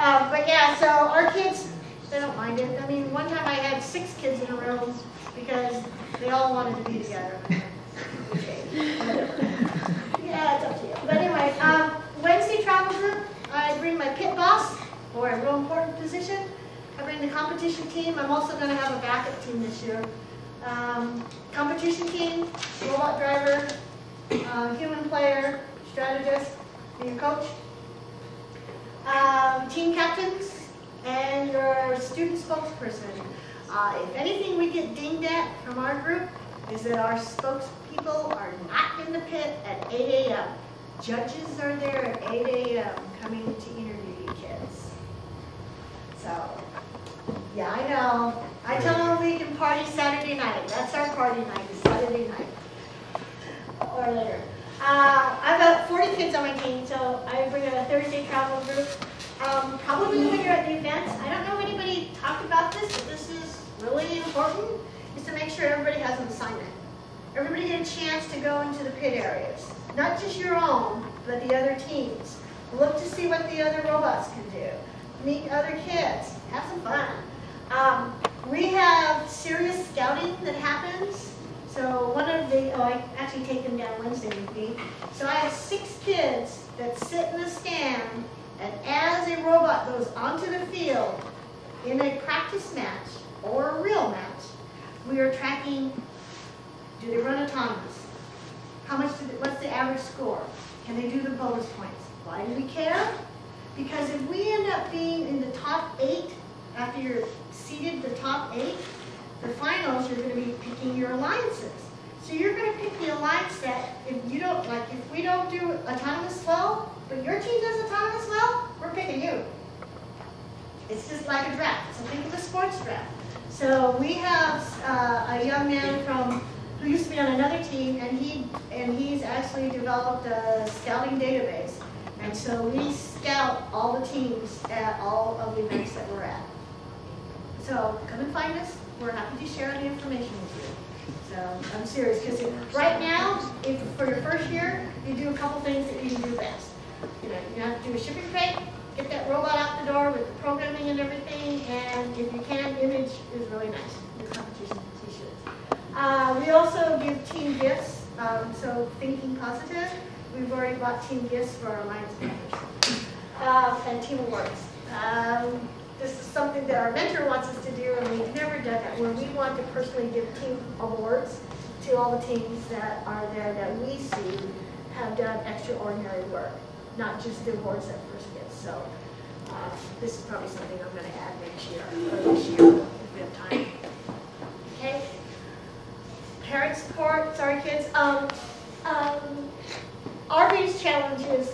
But yeah, so our kids, they don't mind it. I mean, one time I had 6 kids in a room because they all wanted to be together. Okay, whatever. Yeah, it's up to you. But anyway, Wednesday travel group, I bring my pit boss, for a real important position. I bring the competition team. I'm also going to have a backup team this year. Competition team, robot driver, human player, strategist, and your coach. Team captains, and your student spokesperson. If anything we get dinged at from our group is that our spokespeople are not in the pit at 8 a.m. Judges are there at 8 a.m. coming to interview you kids. So, yeah, I know. I tell them we can party Saturday night. That's our party night, is Saturday night. Or later. I've got 40 kids on my team, so I bring a Thursday travel group. Probably when you're at the events, I don't know if anybody talked about this, but this is really important, is to make sure everybody has an assignment. Everybody get a chance to go into the pit areas. Not just your own, but the other teams. Look to see what the other robots can do. Meet other kids. Have some fun. We have serious scouting that happens. So one of the, I actually take them down Wednesday with me. So I have 6 kids that sit in the stand, and as a robot goes onto the field in a practice match or a real match, we are tracking, do they run autonomous? How much what's the average score? Can they do the bonus points? Why do we care? Because if we end up being in the top 8, after you're seeded the top 8, the finals, you're going to be picking your alliances. So you're going to pick the alliance that, if you don't, like if we don't do autonomous well, but your team does autonomous well, we're picking you. It's just like a draft. So think of a sports draft. So we have a young man who used to be on another team, and he's actually developed a scouting database. And so we scout all the teams at all of the events that we're at. So come and find us. We're happy to share the information with you. So I'm serious, because right now, if for your first year, you do a couple things that you can do best. You have to do a shipping crate, get that robot out the door with the programming and everything, and if you can, image is really nice. The competition t-shirts. We also give team gifts, so thinking positive. We've already bought team gifts for our Alliance members, and team awards. This is something that our mentor wants us to do, and we've never done that, where we want to personally give team awards to all the teams that are there that we see have done extraordinary work, not just the awards that first get. So this is probably something I'm going to add next year, or this year, if we have time. Okay. Parent support, sorry kids. Our biggest challenge is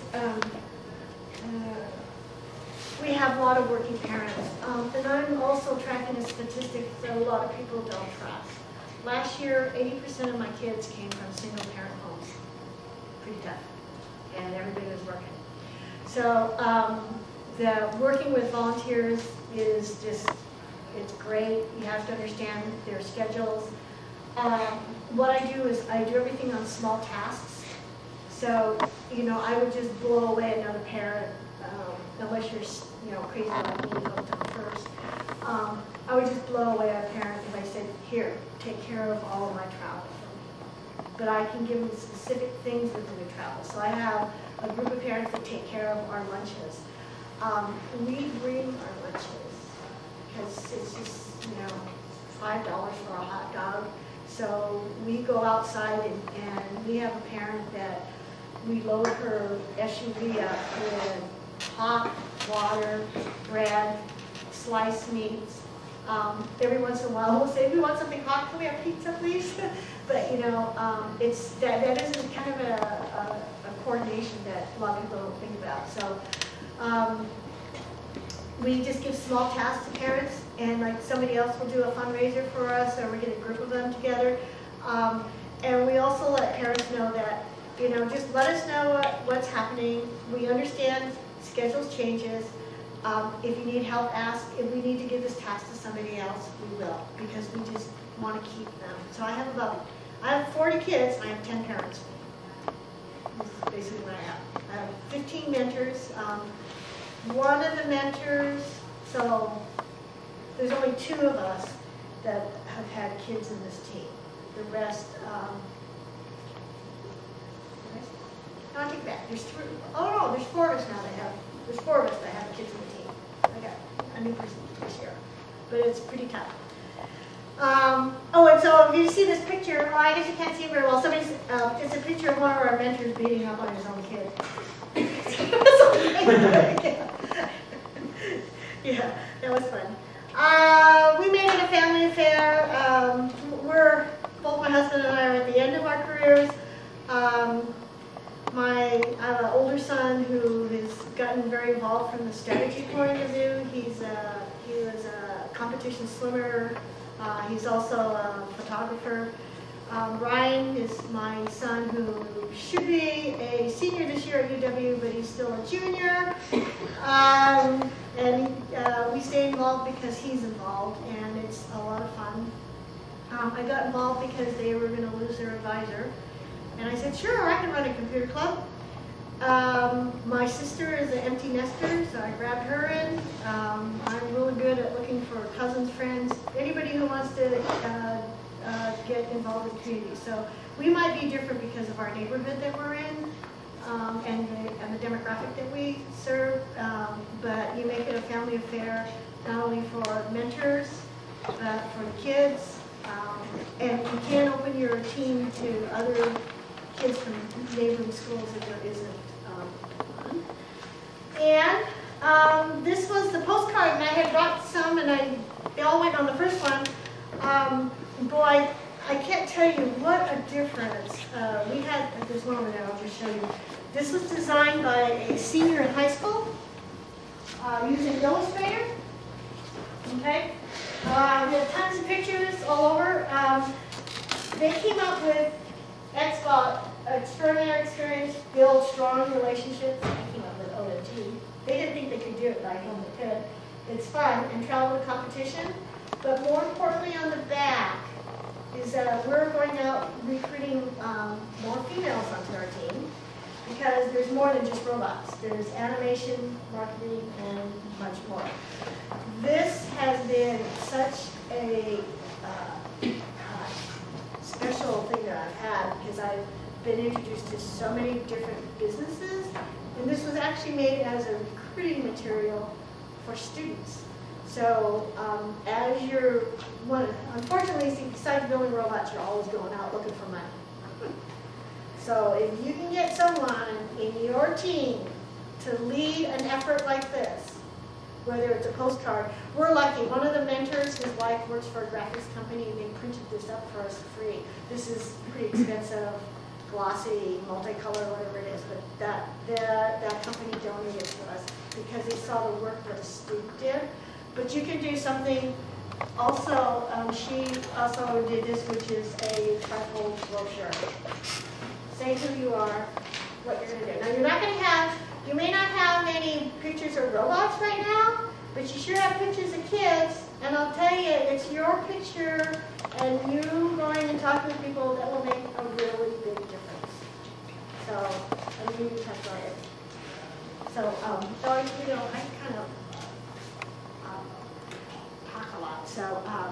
we have a lot of working parents, and I'm also tracking a statistic that a lot of people don't track. Last year, 80% of my kids came from single-parent homes. Pretty tough, and everybody was working. So the working with volunteers is just, it's great. You have to understand their schedules. What I do is I do everything on small tasks. So, I would just blow away another parent, unless you're, crazy like me, go to them first. I would just blow away a parent if I said, here, take care of all of my travel for me. But I can give them specific things within the travel. So I have a group of parents that take care of our lunches. We bring our lunches because it's just, $5 for a hot dog. So we go outside and we have a parent that we load her SUV up with hot water, bread, sliced meats. Every once in a while we'll say, we want something hot, can we have pizza please? But it's that isn't kind of a coordination that a lot of people don't think about. So we just give small tasks to parents, and like somebody else will do a fundraiser for us, or we get a group of them together. And we also let parents know that, just let us know what's happening. We understand schedules changes. If you need help, ask. If we need to give this task to somebody else, we will, because we just want to keep them. So I have 40 kids, and I have 10 parents. This is basically what I have. I have 15 mentors. one of the mentors, so there's only 2 of us that have had kids in this team. The rest, I'll take that. There's 3. Oh no, there's 4 of us now that have. There's 4 of us that have kids in the team. I got a new person this year, but it's pretty tough. Oh, and so if you see this picture, well, I guess you can't see it very well. Somebody's, it's a picture of one of our mentors beating up on his own kid. Yeah, that was fun. We made it a family affair. Both my husband and I are at the end of our careers. I have an older son who has gotten very involved from the strategy point of view. He was a competition swimmer. He's also a photographer. Ryan is my son who should be a senior this year at UW, but he's still a junior. We stay involved because he's involved, and it's a lot of fun. I got involved because they were going to lose their advisor. And I said, sure, I can run a computer club. My sister is an empty nester, so I grabbed her in. I'm really good at looking for cousins, friends, anybody who wants to get involved with the community. So we might be different because of our neighborhood that we're in and the demographic that we serve, but you make it a family affair, not only for mentors, but for the kids. And you can open your team to other kids from neighboring schools if there isn't one. And this was the postcard, and I had brought some, and they all went on the first one. Boy, I can't tell you what a difference we had. There's one over there, I'll just show you. This was designed by a senior in high school using Illustrator. Okay? We have tons of pictures all over. They came up with extraordinary experience, build strong relationships. They came up with OMG. They didn't think they could do it, but I told them they could. It's fun, and travel to competition. But more importantly on the back is that we're going out recruiting more females onto our team because there's more than just robots. There's animation, marketing, and much more. This has been such a special thing that I've had because I've been introduced to so many different businesses, and this was actually made as a recruiting material for students. So unfortunately, besides building robots, you're always going out looking for money. So if you can get someone in your team to lead an effort like this, whether it's a postcard, we're lucky. One of the mentors, his wife works for a graphics company, and they printed this up for us for free. This is pretty expensive, glossy, multicolor, whatever it is, but that company donated it to us because they saw the work that a student did. But you can do something also, she also did this, which is a trifold brochure. Say who you are, what you're going to do. Now you may not have any pictures of robots right now, but you sure have pictures of kids, and I'll tell you, it's your picture and you going into